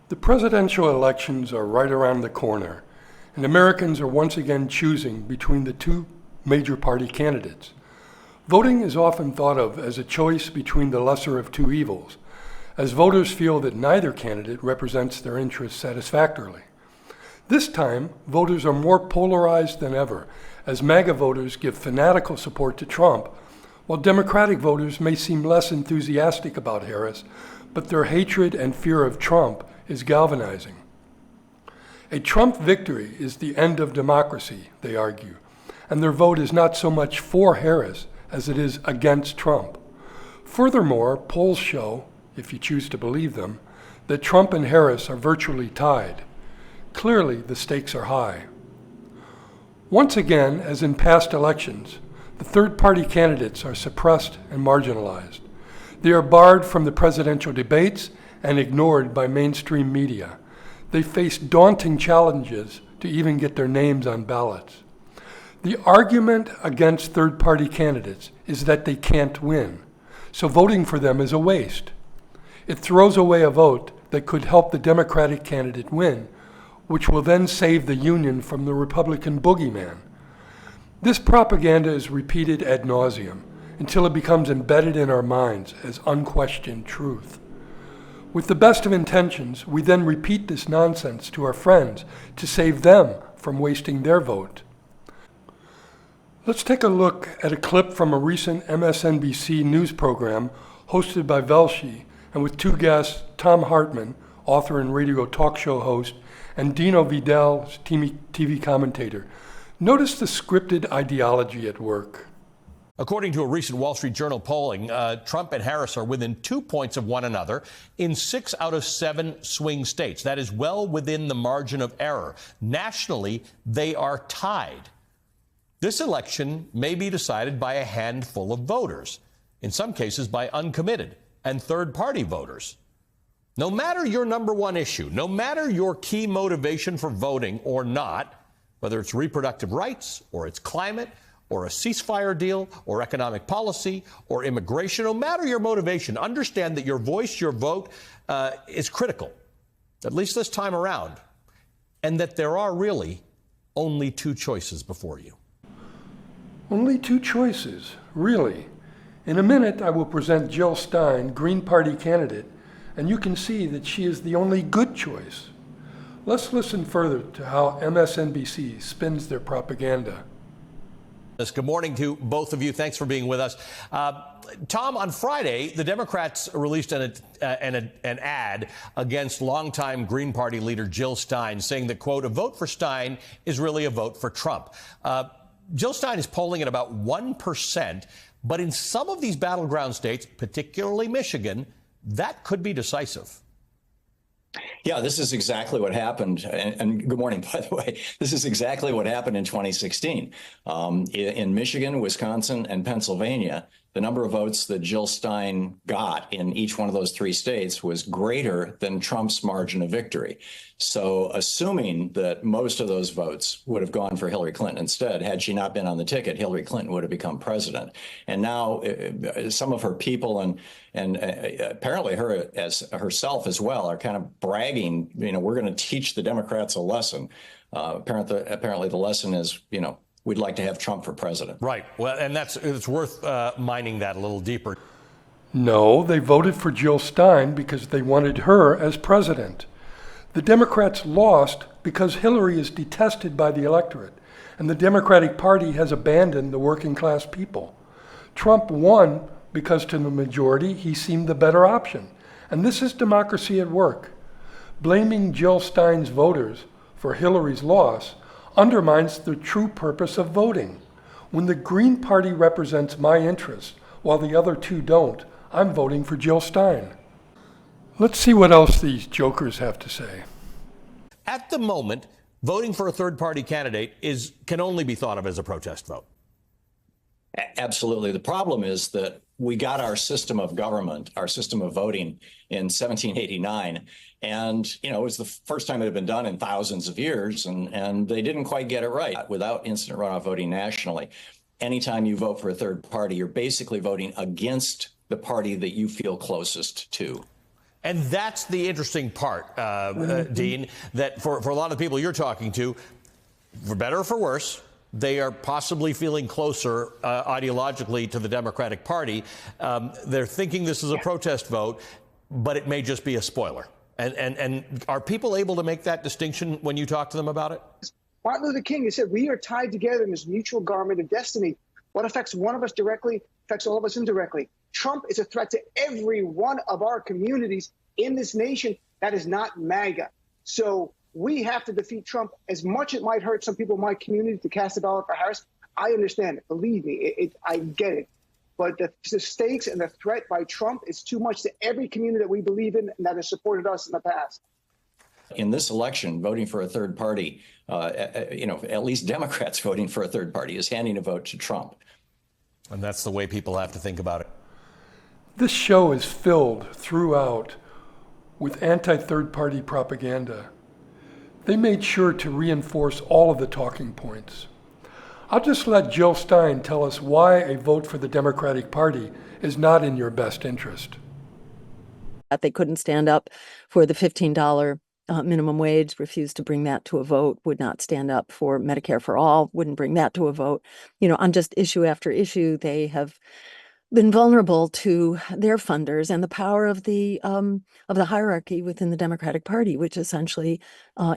The presidential elections are right around the corner, and Americans are once again choosing between the two major party candidates. Voting is often thought of as a choice between the lesser of two evils, as voters feel that neither candidate represents their interests satisfactorily. This time, voters are more polarized than ever, as MAGA voters give fanatical support to Trump, while Democratic voters may seem less enthusiastic about Harris, but their hatred and fear of Trump is galvanizing. A Trump victory is the end of democracy, they argue, and their vote is not so much for Harris as it is against Trump. Furthermore, polls show, if you choose to believe them, that Trump and Harris are virtually tied. Clearly, the stakes are high. Once again, as in past elections, the third-party candidates are suppressed and marginalized. They are barred from the presidential debates and ignored by mainstream media. They face daunting challenges to even get their names on ballots. The argument against third-party candidates is that they can't win, so voting for them is a waste. It throws away a vote that could help the Democratic candidate win, which will then save the Union from the Republican boogeyman. This propaganda is repeated ad nauseum until it becomes embedded in our minds as unquestioned truth. With the best of intentions, we then repeat this nonsense to our friends to save them from wasting their vote. Let's take a look at a clip from a recent MSNBC news program hosted by Velshi and with two guests, Tom Hartman, author and radio talk show host, and Dino Vidal, TV commentator. Notice the scripted ideology at work. According to a recent Wall Street Journal polling, Trump and Harris are within 2 points of one another in 6 out of 7 swing states. That is well within the margin of error. Nationally, they are tied. This election may be decided by a handful of voters, in some cases by uncommitted and third-party voters. No matter your number one issue, no matter your key motivation for voting or not, whether it's reproductive rights or it's climate or a ceasefire deal or economic policy or immigration, no matter your motivation, understand that your voice, your vote is critical, at least this time around, and that there are really only 2 choices before you. Only 2 choices, really. In a minute, I will present Jill Stein, Green Party candidate, and you can see that she is the only good choice. Let's listen further to how MSNBC spins their propaganda. Good morning to both of you. Thanks for being with us. Tom, on Friday, the Democrats released an ad against longtime Green Party leader Jill Stein, saying that, quote, a vote for Stein is really a vote for Trump. Jill Stein is polling at about 1%, but in some of these battleground states, particularly Michigan, that could be decisive. Yeah, this is exactly what happened. And good morning, by the way. This is exactly what happened in 2016. In Michigan, Wisconsin, and Pennsylvania, the number of votes that Jill Stein got in each one of those 3 states was greater than Trump's margin of victory. So assuming that most of those votes would have gone for Hillary Clinton instead, had she not been on the ticket, Hillary Clinton would have become president. And now some of her people and apparently her as herself as well are kind of bragging, we're going to teach the Democrats a lesson. Apparently the lesson is, we'd like to have Trump for president. Right. Well, and it's worth mining that a little deeper. No, they voted for Jill Stein because they wanted her as president. The Democrats lost because Hillary is detested by the electorate, and the Democratic Party has abandoned the working class people. Trump won because to the majority he seemed the better option, and this is democracy at work. Blaming Jill Stein's voters for Hillary's loss undermines the true purpose of voting. When the Green Party represents my interests, while the other 2 don't, I'm voting for Jill Stein. Let's see what else these jokers have to say. At the moment, voting for a third-party candidate can only be thought of as a protest vote. Absolutely. The problem is that we got our system of government, our system of voting in 1789. And, it was the first time it had been done in thousands of years. And they didn't quite get it right. Without instant runoff voting nationally, anytime you vote for a third party, you're basically voting against the party that you feel closest to. And that's the interesting part, Dean, that for a lot of the people you're talking to, for better or for worse, they are possibly feeling closer ideologically to the Democratic Party. They're thinking this is a protest vote, but it may just be a spoiler. And are people able to make that distinction when you talk to them about it? Martin Luther King has said, we are tied together in this mutual garment of destiny. What affects one of us directly affects all of us indirectly. Trump is a threat to every one of our communities in this nation that is not MAGA. So we have to defeat Trump. As much it might hurt some people in my community to cast a ballot for Harris, I understand it. Believe me, I get it. But the stakes and the threat by Trump is too much to every community that we believe in and that has supported us in the past. In this election, voting for a third party, at least Democrats voting for a third party is handing a vote to Trump. And that's the way people have to think about it. This show is filled throughout with anti-third party propaganda. They made sure to reinforce all of the talking points. I'll just let Jill Stein tell us why a vote for the Democratic Party is not in your best interest. They couldn't stand up for the $15 minimum wage, refused to bring that to a vote, would not stand up for Medicare for all, wouldn't bring that to a vote. On just issue after issue, they have been vulnerable to their funders and the power of the hierarchy within the Democratic Party, which essentially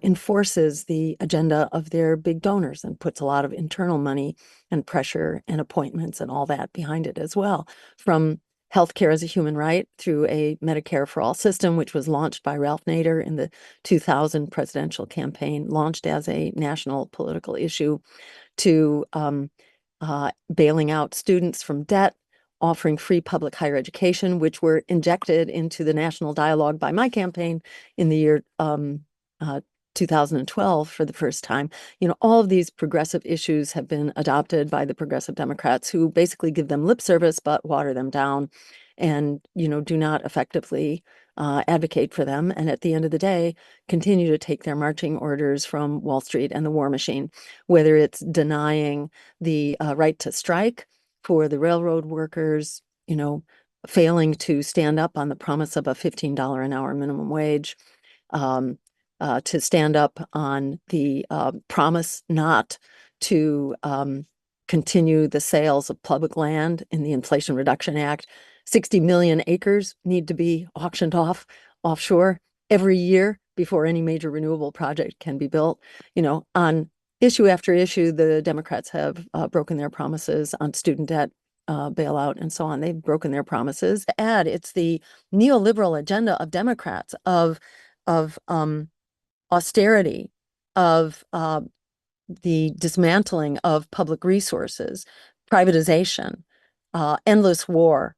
enforces the agenda of their big donors and puts a lot of internal money and pressure and appointments and all that behind it as well. From healthcare as a human right through a Medicare for all system, which was launched by Ralph Nader in the 2000 presidential campaign, launched as a national political issue, to bailing out students from debt, offering free public higher education, which were injected into the national dialogue by my campaign in the year 2012 for the first time. All of these progressive issues have been adopted by the progressive Democrats, who basically give them lip service but water them down and, do not effectively advocate for them. And at the end of the day, continue to take their marching orders from Wall Street and the war machine, whether it's denying the right to strike for the railroad workers, failing to stand up on the promise of a $15 an hour minimum wage, to stand up on the promise not to continue the sales of public land in the Inflation Reduction Act. 60 million acres need to be auctioned off offshore every year before any major renewable project can be built. On issue after issue, the Democrats have broken their promises on student debt bailout and so on. They've broken their promises. To add, it's the neoliberal agenda of Democrats of austerity, of the dismantling of public resources, privatization, endless war,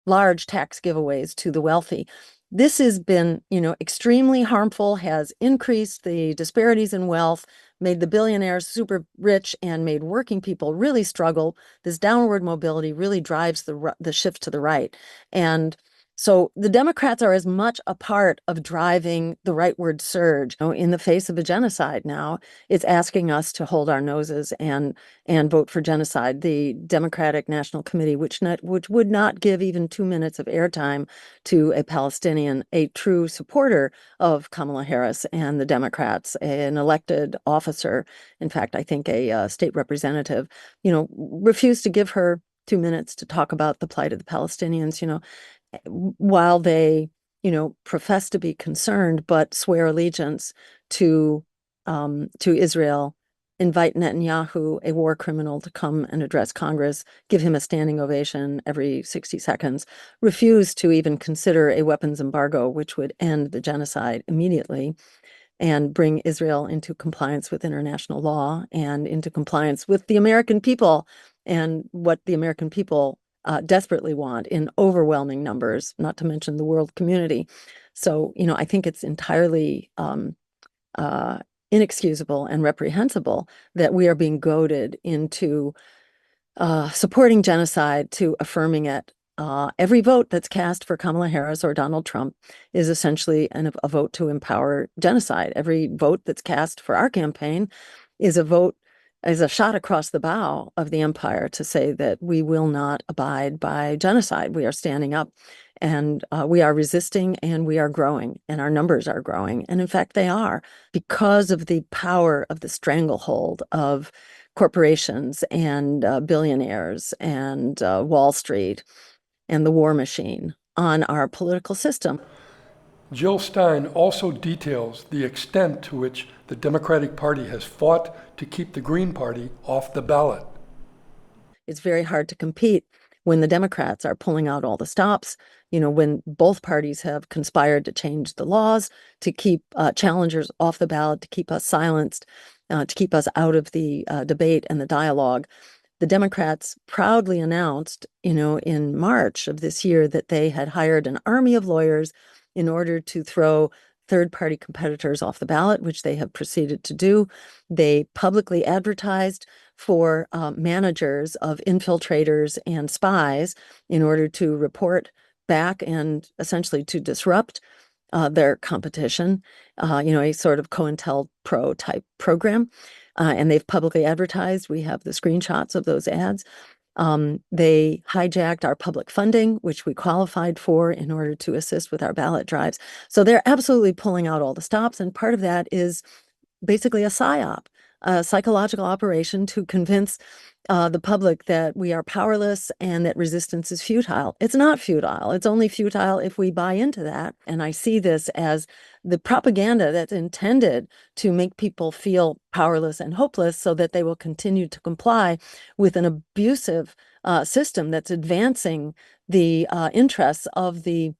large tax giveaways to the wealthy. This has been, extremely harmful, has increased the disparities in wealth, made the billionaires super rich, and made working people really struggle. This downward mobility really drives the shift to the right. And so the Democrats are as much a part of driving the rightward surge. In the face of a genocide now, it's asking us to hold our noses and vote for genocide. The Democratic National Committee, which would not give even 2 minutes of airtime to a Palestinian, a true supporter of Kamala Harris and the Democrats, an elected officer, in fact, I think a state representative, refused to give her 2 minutes to talk about the plight of the Palestinians, while they, profess to be concerned, but swear allegiance to Israel, invite Netanyahu, a war criminal, to come and address Congress, give him a standing ovation every 60 seconds, refuse to even consider a weapons embargo, which would end the genocide immediately and bring Israel into compliance with international law and into compliance with the American people and what the American people desperately want in overwhelming numbers, not to mention the world community. So, I think it's entirely inexcusable and reprehensible that we are being goaded into supporting genocide to affirming it. Every vote that's cast for Kamala Harris or Donald Trump is essentially a vote to empower genocide. Every vote that's cast for our campaign is a shot across the bow of the empire to say that we will not abide by genocide. We are standing up And we are resisting and we are growing and our numbers are growing. And in fact, they are because of the power of the stranglehold of corporations and billionaires and Wall Street and the war machine on our political system. Jill Stein also details the extent to which the Democratic Party has fought to keep the Green Party off the ballot. It's very hard to compete when the Democrats are pulling out all the stops, when both parties have conspired to change the laws, to keep challengers off the ballot, to keep us silenced, to keep us out of the debate and the dialogue. The Democrats proudly announced, in March of this year that they had hired an army of lawyers in order to throw third-party competitors off the ballot, which they have proceeded to do. They publicly advertised for managers of infiltrators and spies in order to report back and essentially to disrupt their competition, a sort of COINTELPRO type program. And they've publicly advertised. We have the screenshots of those ads. They hijacked our public funding, which we qualified for in order to assist with our ballot drives. So they're absolutely pulling out all the stops. And part of that is basically a psyop, a psychological operation to convince the public that we are powerless and that resistance is futile. It's not futile. It's only futile if we buy into that. And I see this as the propaganda that's intended to make people feel powerless and hopeless so that they will continue to comply with an abusive system that's advancing the interests of the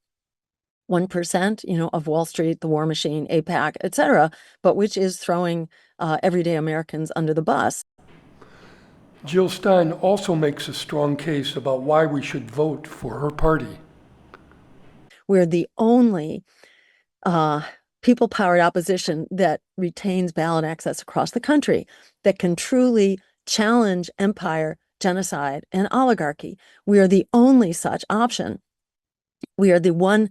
1%, of Wall Street, the war machine, APAC, et cetera, but which is throwing everyday Americans under the bus. Jill Stein also makes a strong case about why we should vote for her party. We're the only people-powered opposition that retains ballot access across the country, that can truly challenge empire, genocide, and oligarchy. We are the only such option. We are the one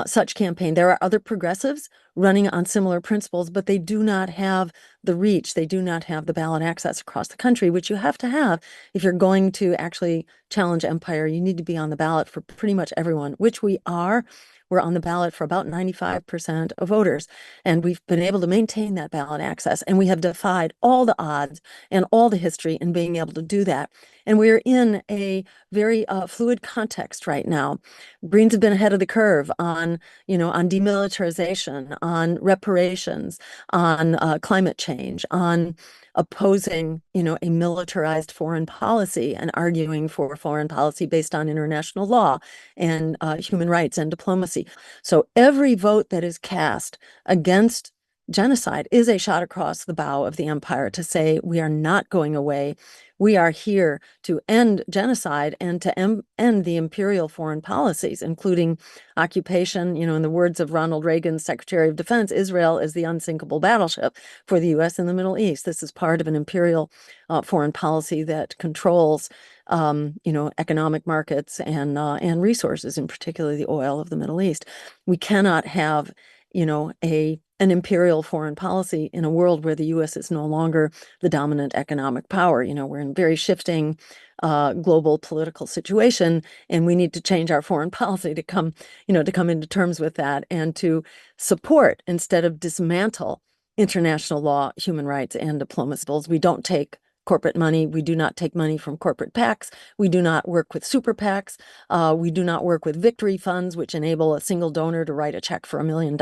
such campaign. There are other progressives running on similar principles, but they do not have the reach. They do not have the ballot access across the country, which you have to have if you're going to actually challenge empire. You need to be on the ballot for pretty much everyone, which we are. We're on the ballot for about 95% of voters, and we've been able to maintain that ballot access, and we have defied all the odds and all the history in being able to do that. And we're in a very fluid context right now. Greens have been ahead of the curve on demilitarization, on reparations, on climate change, on opposing, a militarized foreign policy and arguing for foreign policy based on international law and human rights and diplomacy. So every vote that is cast against genocide is a shot across the bow of the empire to say we are not going away. We are here to end genocide and to end the imperial foreign policies, including occupation. In the words of Ronald Reagan, Secretary of Defense, Israel is the unsinkable battleship for the U.S. in the Middle East. This is part of an imperial foreign policy that controls, economic markets and resources, in particular the oil of the Middle East. We cannot have, an imperial foreign policy in a world where the U.S. is no longer the dominant economic power. We're in a very shifting global political situation, and we need to change our foreign policy to come into terms with that and to support instead of dismantle international law, human rights, and diplomacy. We don't take corporate money. We do not take money from corporate PACs. We do not work with super PACs. We do not work with victory funds, which enable a single donor to write a check for $1 million.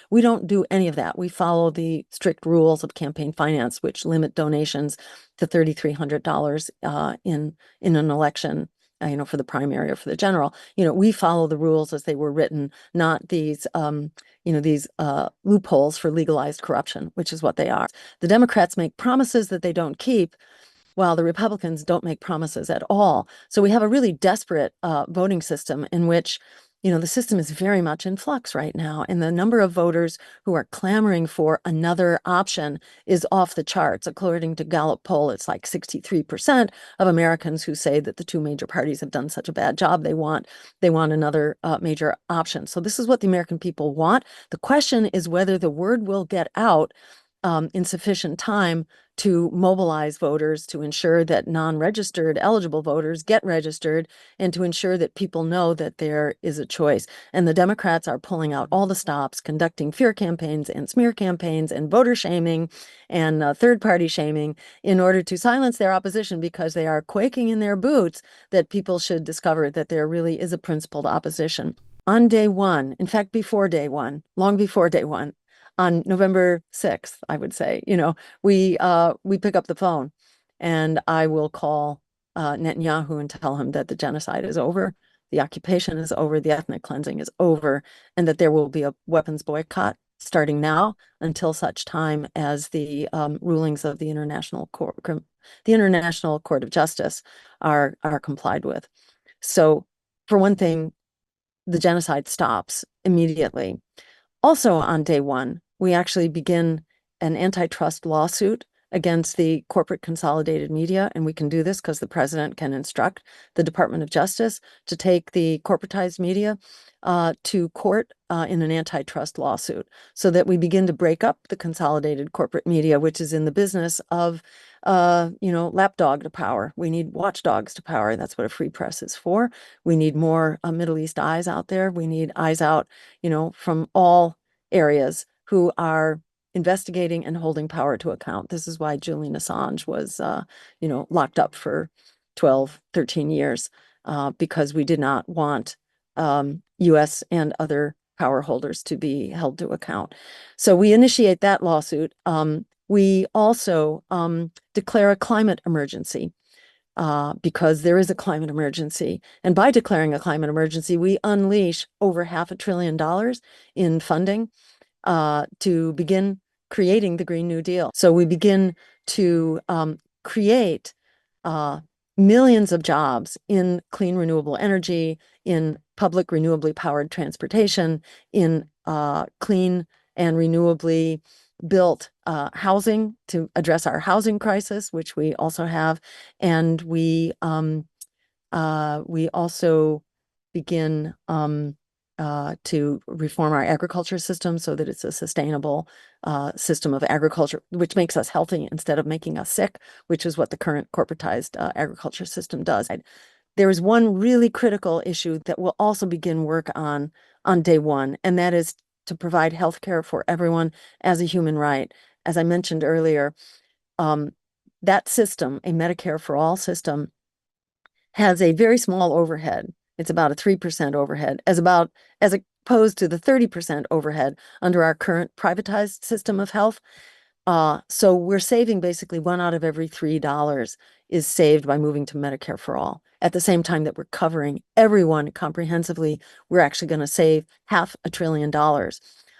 We don't do any of that. We follow the strict rules of campaign finance, which limit donations to $3,300 in an election. For the primary or for the general. We follow the rules as they were written, not these loopholes for legalized corruption, which is what they are. The Democrats make promises that they don't keep, while the Republicans don't make promises at all. So we have a really desperate voting system in which, the system is very much in flux right now. And the number of voters who are clamoring for another option is off the charts. According to Gallup poll, it's like 63% of Americans who say that the two major parties have done such a bad job. They want another major option. So this is what the American people want. The question is whether the word will get out insufficient time to mobilize voters, to ensure that non-registered eligible voters get registered, and to ensure that people know that there is a choice. And the Democrats are pulling out all the stops, conducting fear campaigns and smear campaigns and voter shaming and third-party shaming in order to silence their opposition, because they are quaking in their boots that people should discover that there really is a principled opposition. On day one, in fact, before day one, long before day one, on November 6th, I would say, we pick up the phone and I will call Netanyahu and tell him that the genocide is over, the occupation is over, the ethnic cleansing is over, and that there will be a weapons boycott starting now until such time as the rulings of the International Court of Justice are complied with. So, for one thing, the genocide stops immediately. Also on day one, we actually begin an antitrust lawsuit against the corporate consolidated media, and we can do this because the president can instruct the Department of Justice to take the corporatized media to court in an antitrust lawsuit, so that we begin to break up the consolidated corporate media, which is in the business of lapdog to power. We need watchdogs to power. That's what a free press is for. We need more Middle East eyes out there. We need eyes out, from all areas who are investigating and holding power to account. This is why Julian Assange was, locked up for 12, 13 years, because we did not want U.S. and other power holders to be held to account. So we initiate that lawsuit. We also declare a climate emergency because there is a climate emergency. And by declaring a climate emergency, we unleash over $500 billion in funding to begin creating the Green New Deal. So we begin to create millions of jobs in clean renewable energy, in public renewably powered transportation, in clean and renewably built housing to address our housing crisis, which we also have. And we also begin to reform our agriculture system so that it's a sustainable system of agriculture, which makes us healthy instead of making us sick, which is what the current corporatized agriculture system does. There is one really critical issue that we'll also begin work on day one, and that is to provide health care for everyone as a human right. As I mentioned earlier, that system, a Medicare for all system, has a very small overhead. It's about a 3% overhead, as opposed to the 30% overhead under our current privatized system of health. So we're saving basically $1 out of every $3 is saved by moving to Medicare for all. At the same time that we're covering everyone comprehensively, we're actually going to save $500 billion.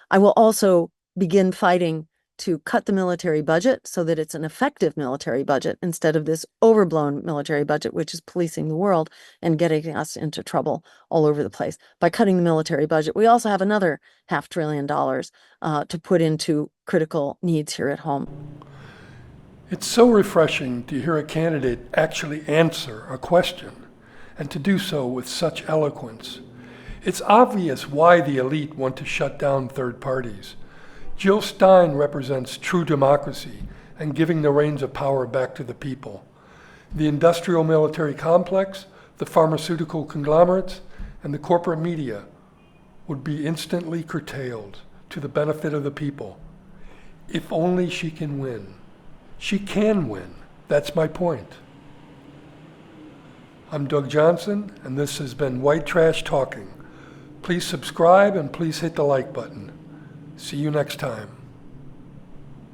I will also begin fighting to cut the military budget so that it's an effective military budget instead of this overblown military budget, which is policing the world and getting us into trouble all over the place. By cutting the military budget, we also have another $500 billion to put into critical needs here at home. It's so refreshing to hear a candidate actually answer a question, and to do so with such eloquence. It's obvious why the elite want to shut down third parties. Jill Stein represents true democracy and giving the reins of power back to the people. The industrial military complex, the pharmaceutical conglomerates, and the corporate media would be instantly curtailed to the benefit of the people. If only she can win. She can win. That's my point. I'm Doug Johnson, and this has been White Trash Talking. Please subscribe and please hit the like button. See you next time.